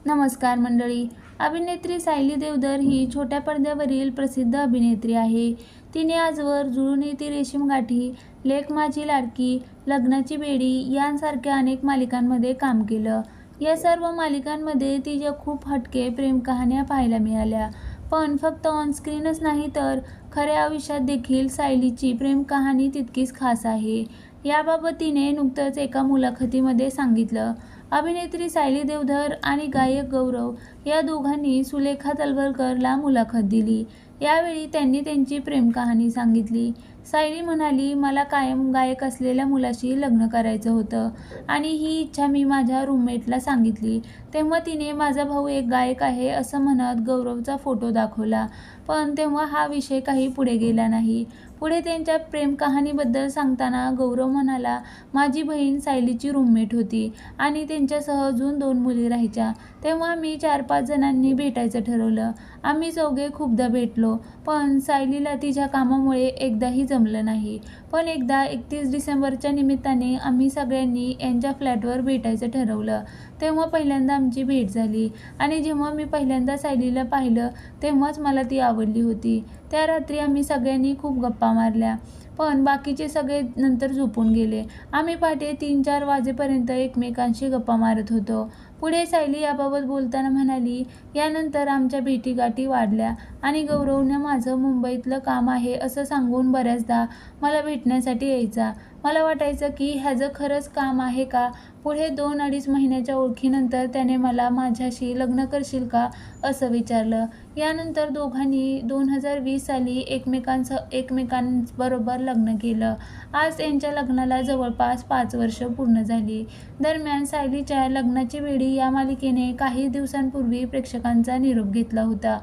नमस्कार मंडळी. अभिनेत्री सायली देवधर ही छोट्या पडद्यावरील प्रसिद्ध अभिनेत्री आहे. तिने आजवर जुळून येती रेशीम गाठी, लेक माझी लाडकी, लग्नाची बेडी यांसारख्या अनेक मालिकांमध्ये काम केलं. या सर्व मालिकांमध्ये तिच्या खूप हटके प्रेमकहाण्या पाहायला मिळाल्या. पण फक्त ऑनस्क्रीनच नाही तर खऱ्या आयुष्यात देखील सायलीची प्रेमकहाणी तितकीच खास आहे. याबाबत तिने नुकतंच एका मुलाखतीमध्ये सांगितलं. अभिनेत्री सायली देवधर आणि गायक गौरव या दोघांनी सुलेखा तलवलकरला मुलाखत दिली. यावेळी त्यांनी त्यांची प्रेमकहाणी सांगितली. सायली म्हणाली, मला कायम गायक असलेल्या मुलाशी लग्न करायचं होतं आणि ही इच्छा मी माझ्या रूममेटला सांगितली. तेव्हा तिने माझा भाऊ एक गायक आहे असं म्हणत गौरवचा फोटो दाखवला. पण तेव्हा हा विषय काही पुढे गेला नाही. पुढे त्यांच्या प्रेमकहाणीबद्दल सांगताना गौरव म्हणाला, माझी बहीण सायलीची रूममेट होती आणि त्यांच्यासह अजून 2 मुली राहायच्या. तेव्हा आम्ही 4-5 जणांनी भेटायचं ठरवलं. आम्ही चौघे खूपदा भेटलो, पण सायलीला तिच्या कामामुळे एकदाही जमलं नाही. पण एकदा 31 डिसेंबरच्या निमित्ताने आम्ही सगळ्यांनी यांच्या फ्लॅटवर भेटायचं ठरवलं. तेव्हा पहिल्यांदा आमची भेट झाली आणि जेव्हा मी पहिल्यांदा सायलीला पाहिलं तेव्हाच मला ती आवडली होती. त्या रात्री आम्ही सगळ्यांनी खूप गप्पा मारल्या, पण बाकीचे सगळे नंतर झोपून गेले. आम्ही पहाटे 3-4 वाजेपर्यंत एकमेकांशी गप्पा मारत होतो. पुढे सायली याबाबत बोलताना म्हणाली, यानंतर आमच्या भेटीगाठी वाढल्या आणि गौरवनं माझं मुंबईतलं काम आहे असं सांगून बऱ्याचदा मला भेटण्यासाठी यायचा. मला वाटायचं की ह्याचं खरंच काम आहे का? पुढे 2-2.5 महिन्याच्या ओळखीनंतर त्याने मला माझ्याशी लग्न करशील का असं विचारलं. यानंतर दोघांनी 2020 साली एकमेकांबरोबर लग्न केलं. आज त्यांच्या लग्नाला जवळपास 5 वर्ष पूर्ण झाली. दरम्यान सायलीच्या लग्नाची बेडी या मालिकेने काही दिवसांपूर्वी प्रेक्षकांचा निरोप घेतला होता.